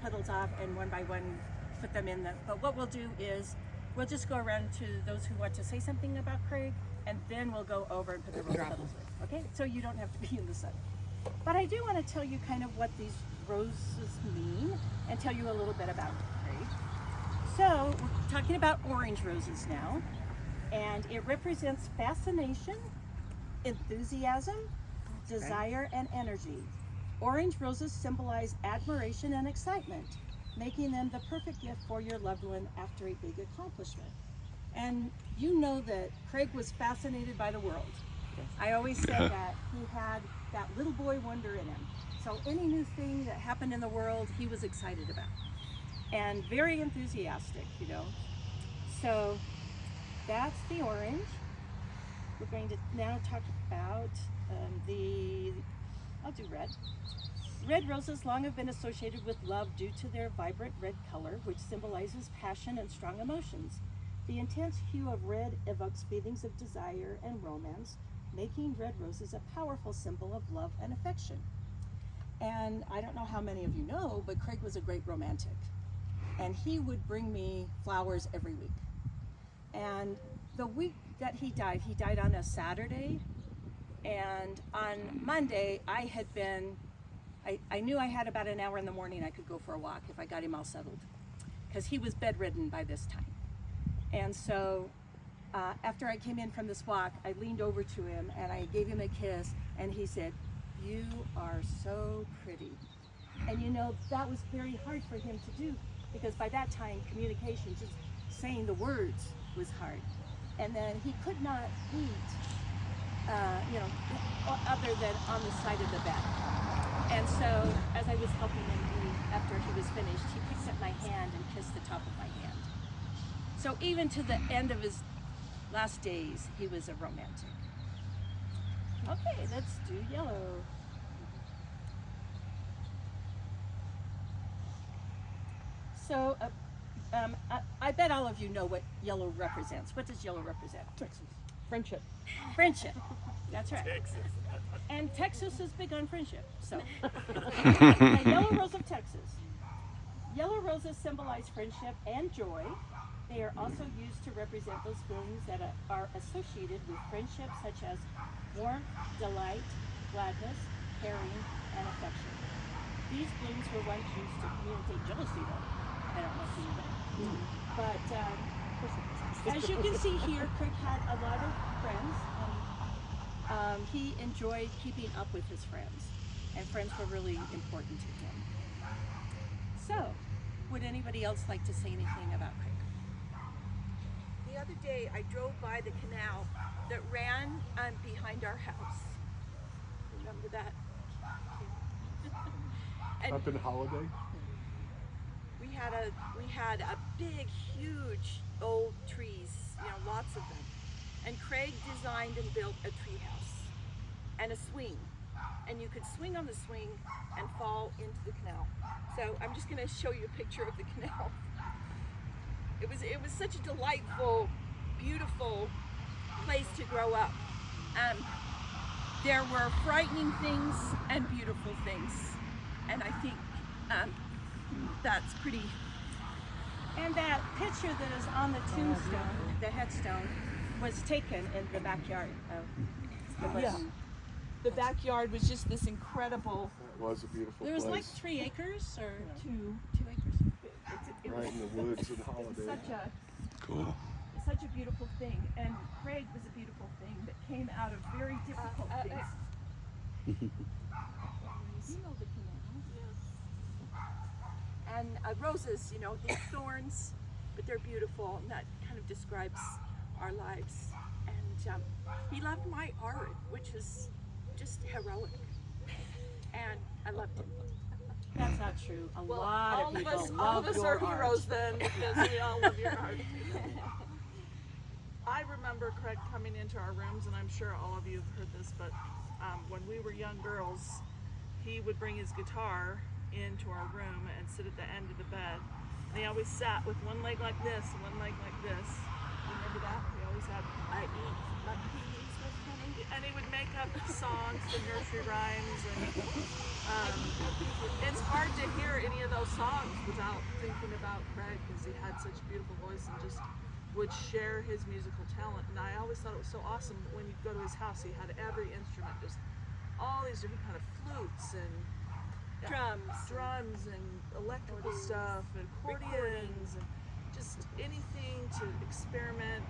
petals off and one by one put them in the, but what we'll do is we'll just go around to those who want to say something about Craig, and then we'll go over and put the rose petals in, okay? So you don't have to be in the sun. But I do want to tell you kind of what these roses mean and tell you a little bit about Craig. So we're talking about orange roses now, and it represents fascination, enthusiasm, desire, and energy. Orange roses symbolize admiration and excitement, making them the perfect gift for your loved one after a big accomplishment. And you know that Craig was fascinated by the world. I always said that he had that little boy wonder in him. So any new thing that happened in the world, he was excited about. And very enthusiastic, you know. So that's the orange. We're going to now talk about I'll do red. Red roses long have been associated with love due to their vibrant red color, which symbolizes passion and strong emotions. The intense hue of red evokes feelings of desire and romance, making red roses a powerful symbol of love and affection. And I don't know how many of you know, but Craig was a great romantic. And he would bring me flowers every week. And the week that he died on a Saturday. And on Monday, I knew I had about an hour in the morning I could go for a walk if I got him all settled, because he was bedridden by this time. And so after I came in from this walk, I leaned over to him and I gave him a kiss, and he said, "You are so pretty." And you know, that was very hard for him to do, because by that time, communication, just saying the words, was hard. And then he could not eat, other than on the side of the bed. And so as I was helping him eat, after he was finished, he picked up my hand and kissed the top of my hand. So even to the end of his last days, he was a romantic. Okay, let's do yellow. So I bet all of you know what yellow represents. What does yellow represent? Texas. Friendship. Friendship. That's right. Texas. And Texas is big on friendship. So, a yellow rose of Texas. Yellow roses symbolize friendship and joy. They are also used to represent those feelings that are associated with friendship, such as warmth, delight, gladness, caring, and affection. These blooms were once used to communicate jealousy, though. I don't know if you know that. But as you can see here, Craig had a lot of friends. He enjoyed keeping up with his friends, and friends were really important to him. So, would anybody else like to say anything about Craig? The other day, I drove by the canal that ran behind our house. Remember that? And up in Holiday? we had a big, huge old trees, lots of them. And Craig designed and built a tree house and a swing. And you could swing on the swing and fall into the canal. So I'm just going to show you a picture of the canal. It was such a delightful, beautiful place to grow up. There were frightening things and beautiful things. And I think that's pretty. And that picture that is on the tombstone, the headstone, was taken in the backyard of the Burton. Yeah. The backyard was just this incredible. That was a beautiful There was place. like 3 acres or 2 acres. It Right was in the woods in Holiday. Cool. such a beautiful thing, and Craig was a beautiful thing that came out of very difficult things. You know the canal. Yes. And roses, these thorns, but they're beautiful, and that kind of describes our lives. And he loved my art, which is just heroic, and I loved him. That's not true. A lot of people all love of us your are art. heroes then, because we all love your art. I remember Craig coming into our rooms, and I'm sure all of you have heard this, but when we were young girls, he would bring his guitar into our room and sit at the end of the bed. And he always sat with one leg like this and one leg like this. Remember that? We always had, I eat my peas with And he would make up songs and nursery rhymes, and it's hard to hear any of those songs without thinking about Craig, because he had such a beautiful voice and just would share his musical talent. And I always thought it was so awesome when you'd go to his house, he had every instrument, just all these different kind of flutes and drums and electrical stuff and accordions and just anything to experiment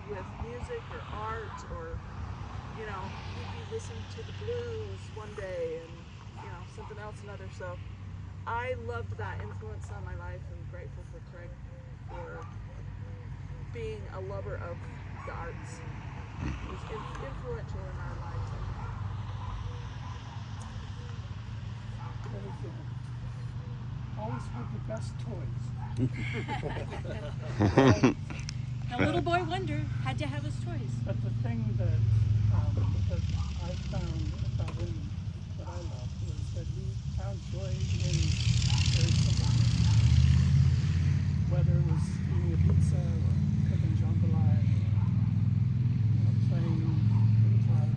with music or art, or he'd be listening to the blues one day and something else another. So I loved that influence on my life, and grateful for Craig for being a lover of the arts. He was influential in our lives. Always had the best toys. The little boy wonder had to have his toys. But the thing that I found about him that I loved was that he found joy in very simple things. Whether it was eating a pizza or cooking jambalaya or playing the guitar.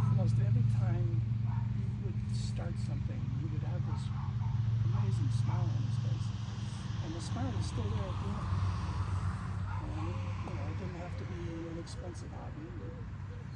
Almost every time he would start something, he would have this amazing smile on his face. And the smile is still there at the end. And it didn't have to be an expensive hobby. It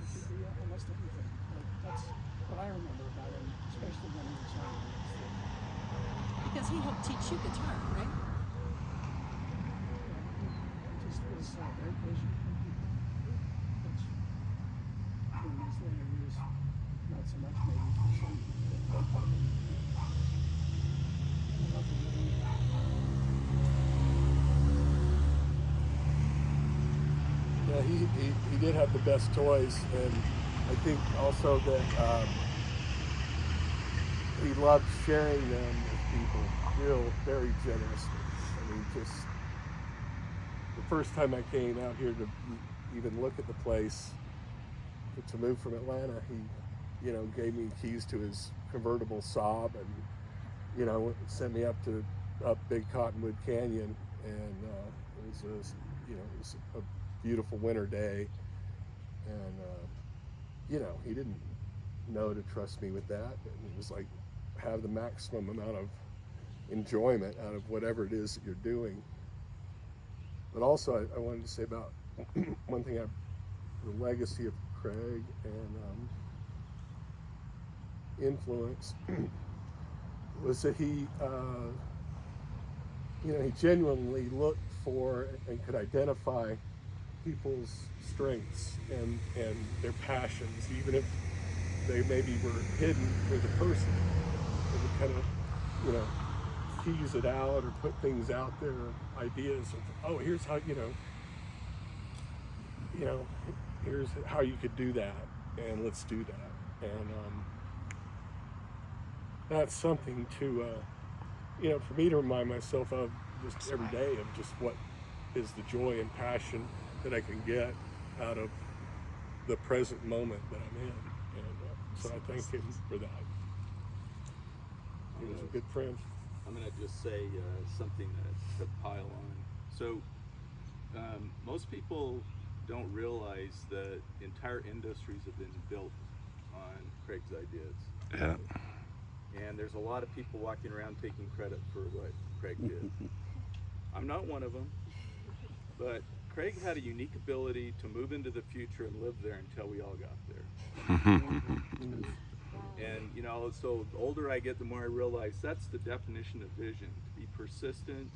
could be almost anything. But that's what I remember about him, especially when he was young. Because he helped teach you guitar, right? He just was very patient with people. Which in these later years, not so much maybe for some. Yeah, he did have the best toys, and I think also that he loved sharing them with people, very generously. I mean, just the first time I came out here to even look at the place, to move from Atlanta, he, gave me keys to his convertible Saab, and, sent me up Big Cottonwood Canyon, and it was a beautiful winter day, and he didn't know to trust me with that, and it was like have the maximum amount of enjoyment out of whatever it is that you're doing. But also I wanted to say about one thing, the legacy of Craig and influence was that he genuinely looked for and could identify people's strengths and their passions, even if they maybe were hidden for the person. They would kind of, tease it out or put things out there, ideas of, here's how, here's how you could do that, and let's do that. And that's something to, for me to remind myself of just every day, of just what is the joy and passion that I can get out of the present moment that I'm in. And so I thank him for that. He was a good friend. I'm going to just say something to pile on. So most people don't realize that entire industries have been built on Craig's ideas. Yeah. And there's a lot of people walking around taking credit for what Craig did. I'm not one of them, but Craig had a unique ability to move into the future and live there until we all got there. And so the older I get, the more I realize that's the definition of vision, to be persistent.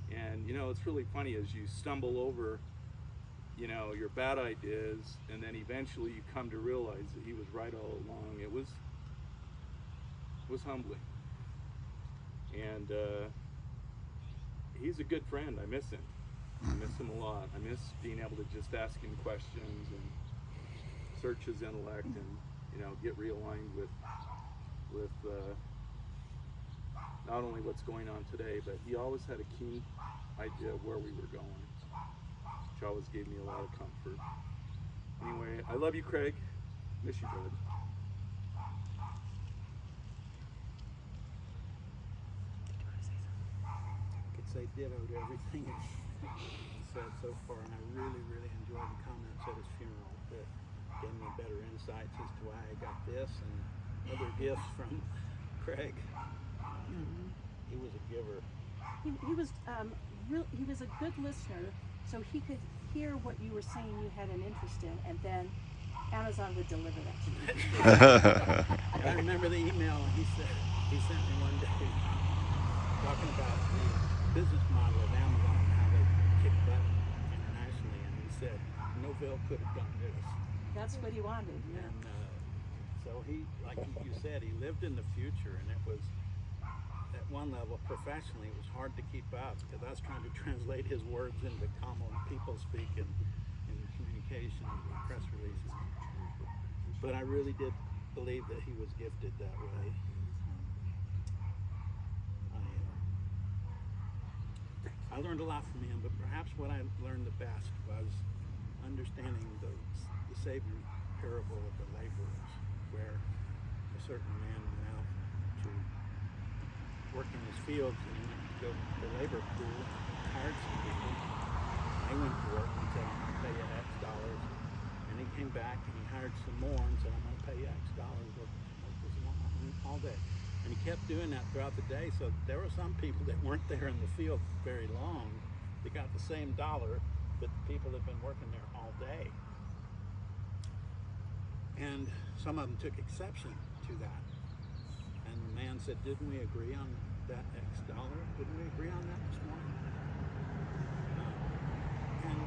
And it's really funny as you stumble over your bad ideas, and then eventually you come to realize that he was right all along. It was humbling. And he's a good friend. I miss him. I miss him a lot. I miss being able to just ask him questions and search his intellect and get realigned with not only what's going on today, but he always had a keen idea of where we were going, which always gave me a lot of comfort. Anyway, I love you, Craig. Miss you, bud. I could say ditto to everything. said so far, and I really, really enjoyed the comments at his funeral that gave me better insights as to why I got this and other gifts from Craig. He was a giver. He was he was a good listener, so he could hear what you were saying you had an interest in, and then Amazon would deliver that to you. I remember the email he sent me one day talking about the business model of Amazon and how they kick butt internationally, and he said Novell could have done this. That's what he wanted. Yeah. And so he, like you said, he lived in the future, and it was, at one level, professionally, it was hard to keep up because I was trying to translate his words into common people speak and communication and press releases. But I really did believe that he was gifted that way. I learned a lot from him, but perhaps what I learned the best was understanding the Savior parable of the laborers, where a certain man went out to work in his fields and he went to go to the labor pool and hired some people. They went to work and said, I'm going to pay you X dollars. And he came back and he hired some more and said, I'm going to pay you X dollars all day. And he kept doing that throughout the day. So there were some people that weren't there in the field very long. They got the same dollar, but the people that had been working there all day. And some of them took exception to that. And the man said, didn't we agree on that X dollar? Didn't we agree on that this morning? And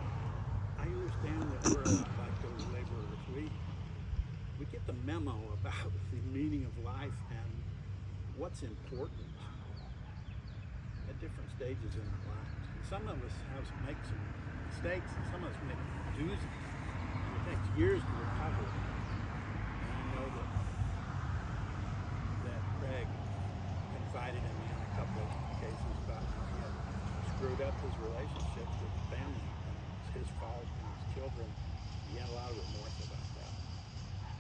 I understand that we're a lot like those laborers. We get the memo about the meaning of life and what's important at different stages in our lives. And some of us make some mistakes, and some of us make doozies. And it takes years to recover. And I know that Craig confided in me in a couple of cases about how he had screwed up his relationships with his family. And it's his fault and his children. He had a lot of remorse about that.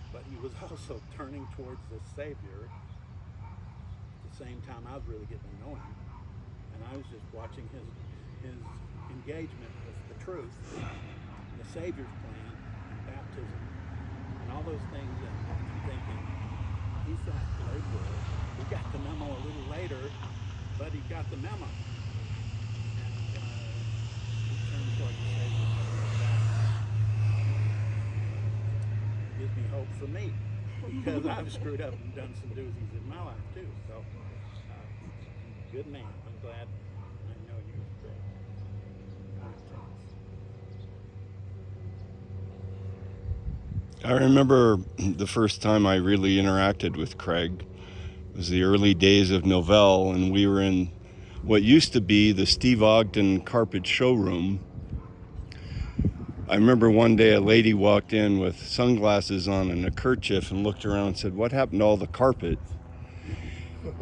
But he was also turning towards the Savior at the same time I was really getting to know him. And I was just watching his engagement with the truth, the Savior's plan, and baptism, and all those things, and thinking, he's that laborer. He got the memo a little later, but he got the memo. And he turned toward the Savior. Gives me hope for me, because I've screwed up and done some doozies in my life too. So, good man. I'm glad I know you. I remember the first time I really interacted with Craig. It was the early days of Novell, and we were in what used to be the Steve Ogden carpet showroom. I remember one day a lady walked in with sunglasses on and a kerchief and looked around and said, what happened to all the carpet?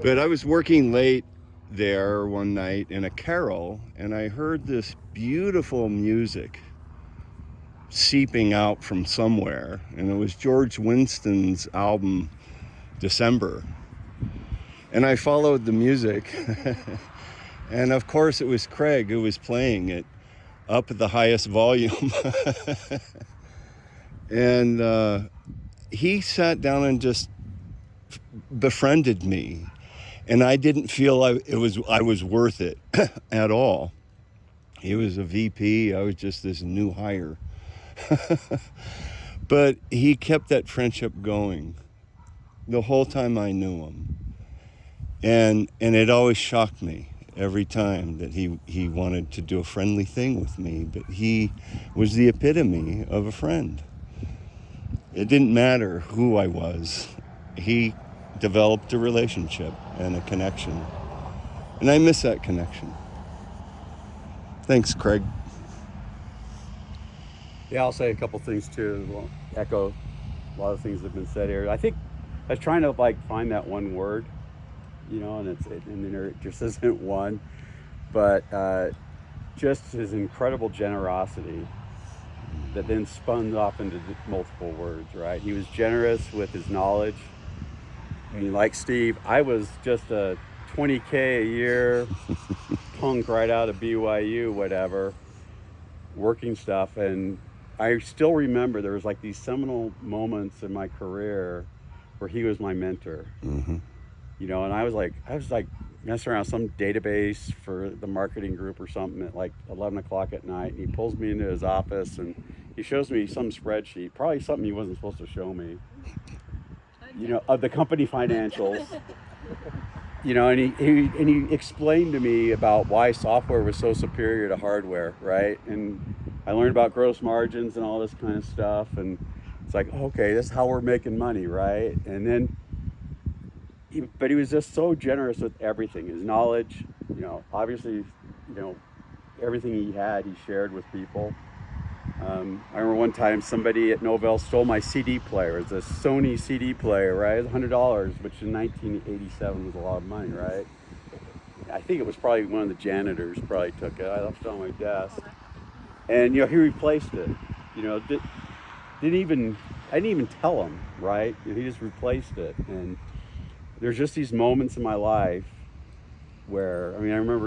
But I was working late there one night in a carol, and I heard this beautiful music seeping out from somewhere, and it was George Winston's album December. And I followed the music, and of course it was Craig who was playing it up at the highest volume. And he sat down and just befriended me, and I didn't feel I was worth it at all. He was a VP, I was just this new hire. But he kept that friendship going the whole time I knew him. And it always shocked me every time that he wanted to do a friendly thing with me, but he was the epitome of a friend. It didn't matter who I was. He developed a relationship and a connection. And I miss that connection. Thanks, Craig. Yeah, I'll say a couple things too. Well, echo a lot of things that have been said here. I think I was trying to find that one word, and there just isn't one. But just his incredible generosity that then spun off into multiple words, right? He was generous with his knowledge. I mean, like Steve, I was just a $20K a year punk right out of BYU, whatever. working stuff, and I still remember there was like these seminal moments in my career where he was my mentor. You know, and I was like messing around some database for the marketing group or something at like 11 o'clock at night, and he pulls me into his office and he shows me some spreadsheet, probably something he wasn't supposed to show me, you know, of the company financials. You know, and he explained to me about why software was so superior to hardware, right? And I learned about gross margins and all this kind of stuff, and it's like, okay, this is how we're making money, right? And then but he was just so generous with everything. His knowledge, you know, obviously, you know, everything he had, he shared with people. I remember one time somebody at Novell stole my CD player. It's a Sony CD player, right? It was $100, which in 1987 was a lot of money, right? I think it was probably one of the janitors probably took it. I left it on my desk. And, you know, he replaced it. You know, I didn't even tell him, right? He just replaced it. And there's just these moments in my life where, I mean, I remember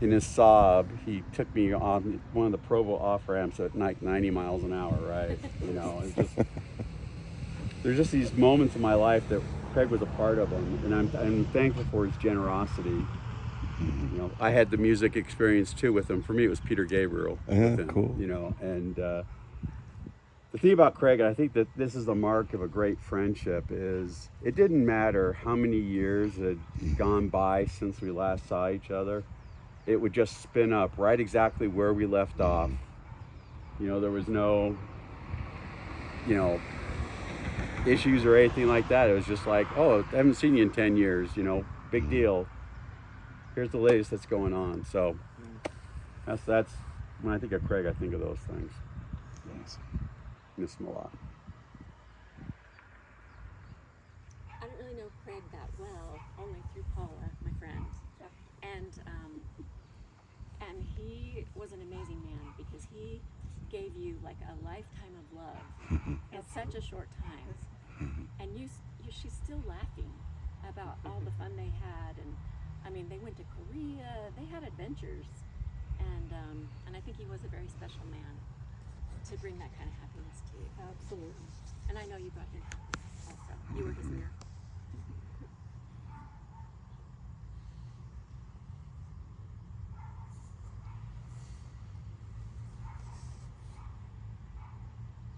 in his Saab, he took me on one of the Provo off ramps at 90 miles an hour, right? You know, it's just, there's just these moments in my life that Craig was a part of them, and I'm thankful for his generosity. You know, I had the music experience too with him. For me, it was Peter Gabriel. Cool. You know, and the thing about Craig, and I think that this is the mark of a great friendship, is it didn't matter how many years had gone by since we last saw each other. It would just spin up right exactly where we left off. You know, there was no, you know, issues or anything like that. It was just like, oh, I haven't seen you in 10 years, you know, big deal. Here's the latest that's going on. So that's when I think of Craig, I think of those things. Nice. Miss him a lot. I don't really know Craig that well, only through Paula, my friend. And he was an amazing man because he gave you like a lifetime of love in such a short time. And she's still laughing about all the fun they had, and I mean, they went to Korea, they had adventures, and I think he was a very special man to bring that kind of happiness to you. Absolutely. And I know you brought him also. You were his mirror.